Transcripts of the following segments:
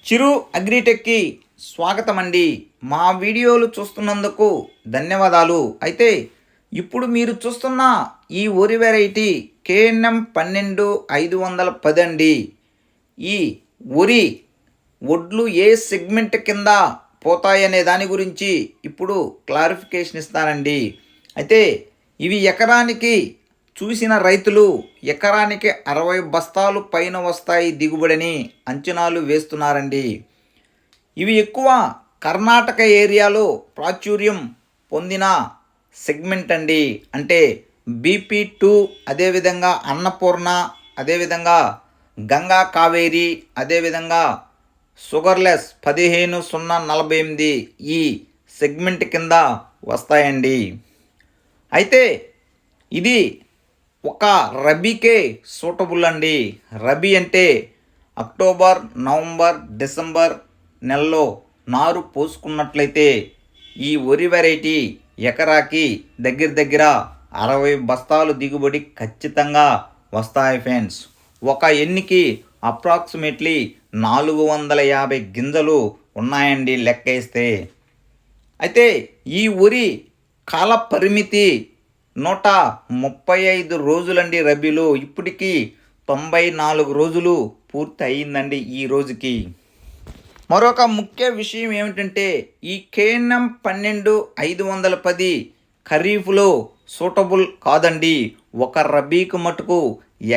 చిరు అగ్రిటెక్కి స్వాగతం అండి. మా వీడియోలు చూస్తున్నందుకు ధన్యవాదాలు. అయితే ఇప్పుడు మీరు చూస్తున్న ఈ వరి వెరైటీ KNM 12510 అండి. ఈ వరి వడ్లు ఏ సెగ్మెంట్ కింద పోతాయనే దాని గురించి ఇప్పుడు క్లారిఫికేషన్ ఇస్తానండి. అయితే ఇవి ఎకరానికి చూసిన రైతులు ఎకరానికి 60 బస్తాలు పైన వస్తాయి దిగుబడిని అంచనాలు వేస్తున్నారండి. ఇవి ఎక్కువ కర్ణాటక ఏరియాలో ప్రాచుర్యం పొందిన సెగ్మెంట్ అండి. అంటే BP2, అదేవిధంగా అన్నపూర్ణ, అదేవిధంగా గంగా కావేరి, అదేవిధంగా షుగర్లెస్ 15048 ఈ సెగ్మెంట్ కింద వస్తాయండి. అయితే ఇది ఒక రబీకే సూటబుల్ అండి. రబీ అంటే అక్టోబర్, నవంబర్, డిసెంబర్ నెలలో నారు పోసుకున్నట్లయితే ఈ వరి వెరైటీ ఎకరాకి దగ్గర 60 బస్తాలు దిగుబడి ఖచ్చితంగా వస్తాయి ఫ్రెండ్స్. ఒక ఎన్నికి అప్రాక్సిమేట్లీ 450 గింజలు ఉన్నాయండి లెక్క వేస్తే. అయితే ఈ వరి కాల పరిమితి 135 రోజులండి రబీలో. ఇప్పటికీ 94 రోజులు పూర్తి అయ్యిందండి ఈ రోజుకి. మరొక ముఖ్య విషయం ఏమిటంటే ఈ KNM 12510 ఖరీఫ్లో సూటబుల్ కాదండి. ఒక రబీకి మటుకు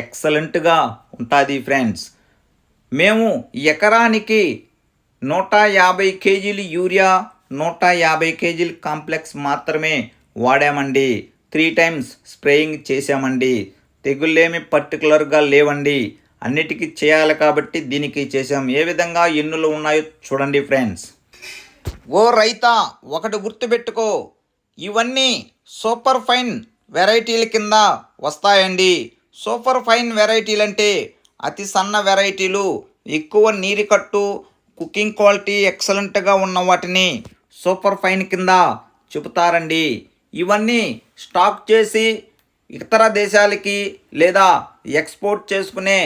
ఎక్సలెంట్గా ఉంటుంది ఫ్రెండ్స్. మేము ఎకరానికి 150 కేజీలు యూరియా, 150 కేజీలు కాంప్లెక్స్ మాత్రమే వాడామండి. 3 టైమ్స్ స్ప్రేయింగ్ చేసామండి. తెగుళ్ళేమి పర్టికులర్గా లేవండి. అన్నిటికీ చేయాలి కాబట్టి దీనికి చేసాం. ఏ విధంగా ఎన్నులు ఉన్నాయో చూడండి ఫ్రెండ్స్. ఓ రైతా, ఒకటి గుర్తుపెట్టుకో, ఇవన్నీ సూపర్ ఫైన్ వెరైటీల కింద వస్తాయండి. సూపర్ ఫైన్ వెరైటీలు అంటే అతి సన్న వెరైటీలు, ఎక్కువ నీరు కట్టు, కుకింగ్ క్వాలిటీ ఎక్సలెంట్గా ఉన్న వాటిని సూపర్ ఫైన్ కింద చెబుతారండి. ఇవన్నీ స్టాక్ చేసి ఇతర దేశాలకి లేదా ఎక్స్పోర్ట్ చేసుకునే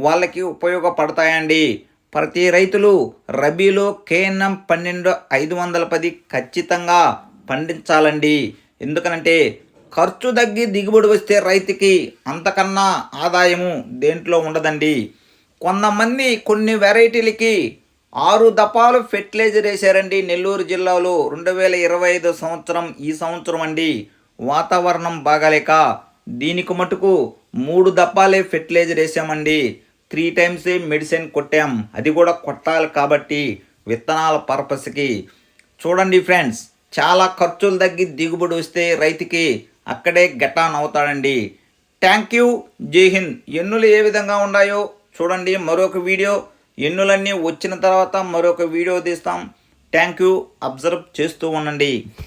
వాళ్ళకి ఉపయోగపడతాయండి. ప్రతి రైతులు రబీలో KNM 12510 ఖచ్చితంగా పండించాలండి. ఎందుకనంటే ఖర్చు తగ్గి దిగుబడి వస్తే రైతుకి అంతకన్నా ఆదాయము దేంట్లో ఉండదండి. కొంతమంది కొన్ని వెరైటీలకి 6 దపాలు ఫెర్టిలైజర్ వేశారండి నెల్లూరు జిల్లాలో 2025 సంవత్సరం. ఈ సంవత్సరం అండి వాతావరణం బాగాలేక దీనికి మటుకు 3 దపాలే ఫెర్టిలైజర్ వేసామండి. 3 టైమ్స్ మెడిసిన్ కొట్టాం. అది కూడా కొట్టాలి కాబట్టి విత్తనాల పర్పస్కి. చూడండి ఫ్రెండ్స్, చాలా ఖర్చులు తగ్గి దిగుబడి వస్తే రైతుకి అక్కడే గెటాన్ అవుతాడండి. థ్యాంక్ యూ, జై హింద్. ఎన్నులు ఏ విధంగా ఉన్నాయో చూడండి. మరొక వీడియో ఎన్నులన్నీ వచ్చిన తర్వాత మరొక వీడియో తీస్తాం. Thank you. అబ్జర్వ్ చేస్తూ ఉండండి.